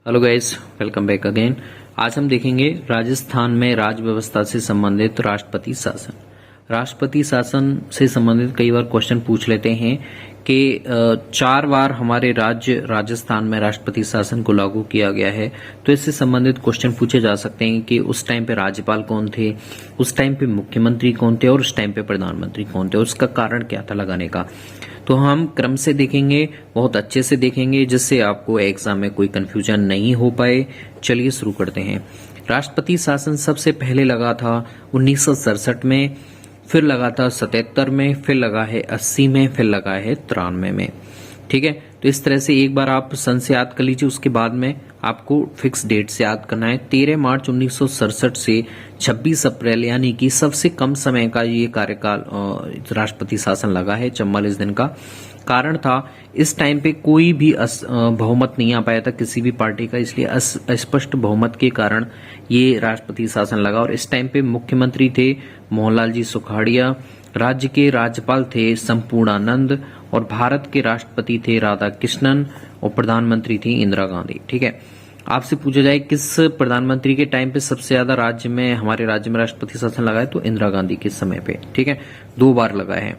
Hello guys, welcome back again. आज हम देखेंगे राजस्थान में राज व्यवस्था से संबंधित राष्ट्रपति शासन। राष्ट्रपति शासन से संबंधित कई बार क्वेश्चन पूछ लेते हैं कि 4 बार हमारे राज्य राजस्थान में राष्ट्रपति शासन को लागू किया गया है, तो इससे संबंधित क्वेश्चन पूछे जा सकते हैं कि उस टाइम पे राज्यपाल कौन थे, उस टाइम पे मुख्यमंत्री कौन थे और उस टाइम पे प्रधानमंत्री कौन थे, उसका कारण क्या था लगाने का। तो हम क्रम से देखेंगे, बहुत अच्छे से देखेंगे, जिससे आपको एग्जाम में कोई कंफ्यूजन नहीं हो पाए। चलिए शुरू करते हैं। राष्ट्रपति शासन सबसे पहले लगा था 1967 में, फिर लगा था 77 में, फिर लगा है 80 में, फिर लगा है 93 में। ठीक है, तो इस तरह से एक बार आप सन से याद कर लीजिए, उसके बाद में आपको फिक्स डेट से याद करना है। 13 मार्च 1967 से 26 अप्रैल यानी कि सबसे कम समय का ये कार्यकाल राष्ट्रपति शासन लगा है, 44 दिन का। कारण था इस टाइम पे कोई भी बहुमत नहीं आ पाया था किसी भी पार्टी का, इसलिए अस्पष्ट बहुमत के कारण ये राष्ट्रपति शासन लगा। और इस टाइम पे मुख्यमंत्री थे मोहनलाल जी सुखाड़िया, राज्य के राज्यपाल थे संपूर्णानंद और भारत के राष्ट्रपति थे राधा कृष्णन और प्रधानमंत्री थी इंदिरा गांधी। ठीक है, आपसे पूछा जाए किस प्रधानमंत्री के टाइम पे सबसे ज्यादा हमारे राज्य में राष्ट्रपति शासन लगा है, तो इंदिरा गांधी के समय पे। ठीक है, 2 बार लगा है।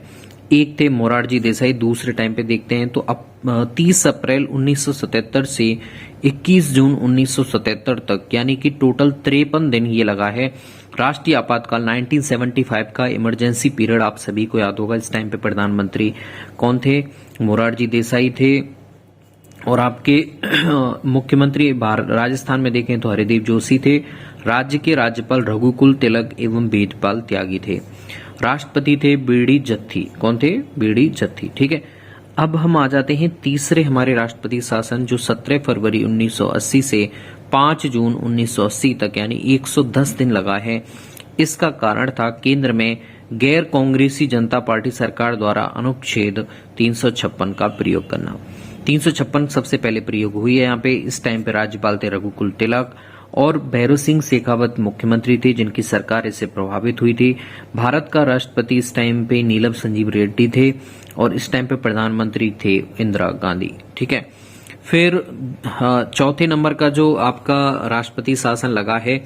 एक थे मोरारजी देसाई, दूसरे टाइम पे देखते हैं तो अब 30 अप्रैल 1977 से 21 जून 1977 तक, यानी कि टोटल 53 दिन ये लगा है। राष्ट्रीय आपातकाल 1975 का इमरजेंसी पीरियड आप सभी को याद होगा। इस टाइम पे प्रधानमंत्री कौन थे, मोरारजी देसाई थे। और आपके मुख्यमंत्री राजस्थान में देखें तो हरिदेव जोशी थे। राज्य के राज्यपाल रघुकुल तिलक एवं वेदपाल त्यागी थे। राष्ट्रपति थे बीडी जत्थी। कौन थे? बीडी जत्थी। ठीक है, अब हम आ जाते हैं तीसरे हमारे राष्ट्रपति शासन, जो 17 फरवरी 1980 से 5 जून 1980 तक, यानी 110 दिन लगा है। इसका कारण था केंद्र में गैर कांग्रेसी जनता पार्टी सरकार द्वारा अनुच्छेद 356 का प्रयोग करना। 356 सबसे पहले प्रयोग हुई है यहाँ पे। इस टाइम पे राज्यपाल थे रघुकुल तिलक और भैरों सिंह शेखावत मुख्यमंत्री थे, जिनकी सरकार इससे प्रभावित हुई थी। भारत का राष्ट्रपति इस टाइम पे नीलम संजीव रेड्डी थे और इस टाइम पे प्रधानमंत्री थे इंदिरा गांधी। ठीक है, फिर चौथे नंबर का जो आपका राष्ट्रपति शासन लगा है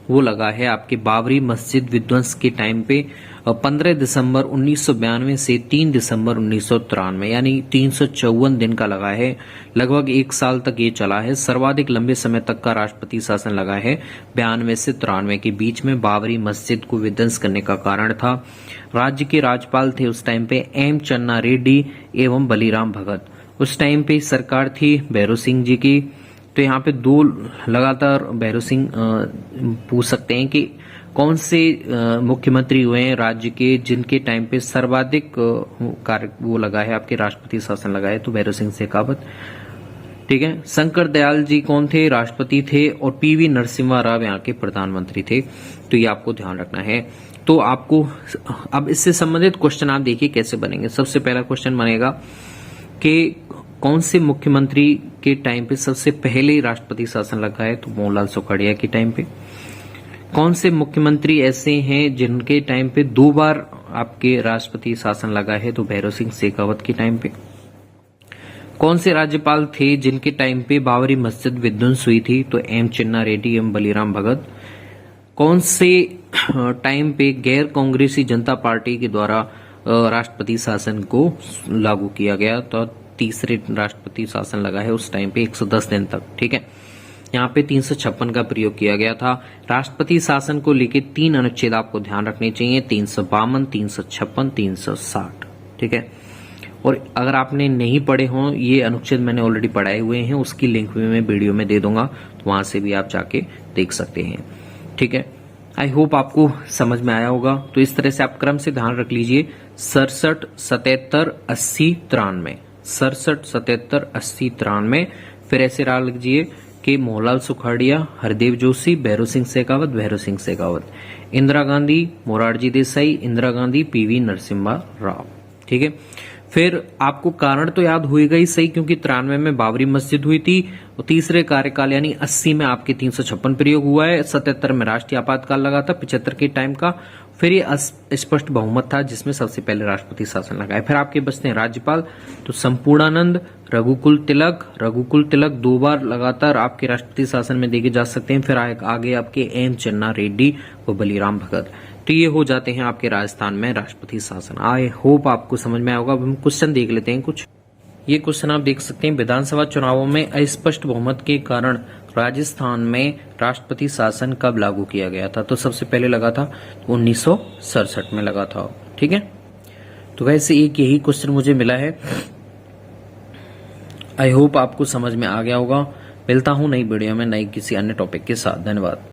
वो लगा है आपके बाबरी मस्जिद विध्वंस के टाइम पे 15 दिसंबर 1992 से 3 दिसंबर 1993, यानी 354 दिन का लगा है। लगभग 1 साल तक ये चला है। सर्वाधिक लंबे समय तक का राष्ट्रपति शासन लगा है 92 से 93 के बीच में। बाबरी मस्जिद को विध्वंस करने का कारण था। राज्य के राज्यपाल थे उस टाइम पे एम चन्ना रेड्डी एवं बलीराम भगत। उस टाइम पे सरकार थी भैरों सिंह जी की। तो यहाँ पे 2 लगातार भैरों सिंह पूछ सकते हैं कि कौन से मुख्यमंत्री हुए हैं राज्य के जिनके टाइम पे सर्वाधिक कार्य वो लगा है, आपके राष्ट्रपति शासन लगा है, तो भैरों सिंह शेखावत। ठीक है, शंकर दयाल जी कौन थे? राष्ट्रपति थे। और पीवी नरसिम्हा राव यहाँ के प्रधानमंत्री थे। तो ये आपको ध्यान रखना है। तो आपको अब इससे संबंधित क्वेश्चन आप देखिए कैसे बनेंगे। सबसे पहला क्वेश्चन बनेगा कि कौन से मुख्यमंत्री के टाइम पे सबसे पहले राष्ट्रपति शासन लगा है, तो मोहनलाल सुखाड़िया के टाइम पे। कौन से मुख्यमंत्री ऐसे हैं जिनके टाइम पे 2 बार आपके राष्ट्रपति शासन लगा है, तो भैरों सिंह शेखावत के टाइम पे। कौन से राज्यपाल थे जिनके टाइम पे बाबरी मस्जिद विध्वंस हुई थी, तो एम चन्ना रेड्डी एवं बलीराम भगत। कौन से टाइम पे गैर कांग्रेसी जनता पार्टी के द्वारा राष्ट्रपति शासन को लागू किया गया, तो तीसरे राष्ट्रपति शासन लगा है उस टाइम पे 110 दिन तक। ठीक है, यहाँ पे 356 का प्रयोग किया गया था। राष्ट्रपति शासन को लेके 3 अनुच्छेद आपको ध्यान रखने चाहिए, 352, 356, 360। ठीक है, और अगर आपने नहीं पढ़े हों ये अनुच्छेद, मैंने ऑलरेडी पढ़ाए हुए हैं, उसकी लिंक भी मैं वीडियो में दे दूंगा, तो वहां से भी आप जाके देख सकते हैं। ठीक है, आई होप आपको समझ में आया होगा। तो इस तरह से आप क्रम से ध्यान रख लीजिए, 67, 77, 80, 93, 67, 77, 80, 93। फिर ऐसे राह लीजिए कि मोहनलाल सुखाड़िया, हरदेव जोशी, भैरों सिंह शेखावत, इंदिरा गांधी, मोरारजी देसाई, इंदिरा गांधी, पीवी नरसिम्हा राव। ठीक है, फिर आपको कारण तो याद होएगा ही सही, क्योंकि 93 में बाबरी मस्जिद हुई थी और तीसरे कार्यकाल यानी 80 में आपके 356 प्रयोग हुआ है। 77 में राष्ट्रीय आपातकाल लगा था 75 के टाइम का। फिर ये स्पष्ट बहुमत था जिसमें सबसे पहले राष्ट्रपति शासन लगा है। फिर आपके बचते हैं राज्यपाल, तो संपूर्णानंद, रघुकुल तिलक 2 बार लगातार आपके राष्ट्रपति शासन में देखे जा सकते हैं। फिर आगे आपके एम चन्ना रेड्डी व बलीराम भगत। तो ये हो जाते हैं आपके राजस्थान में राष्ट्रपति शासन। आई होप आपको समझ में आया होगा। अब हम क्वेश्चन देख लेते हैं कुछ। ये क्वेश्चन आप देख सकते हैं, विधानसभा चुनावों में अस्पष्ट बहुमत के कारण राजस्थान में राष्ट्रपति शासन कब लागू किया गया था? तो सबसे पहले लगा था 1967 में लगा था। ठीक है, तो वैसे एक यही क्वेश्चन मुझे मिला है। आई होप आपको समझ में आ गया होगा। मिलता हूं नई वीडियो में नई किसी अन्य टॉपिक के साथ। धन्यवाद।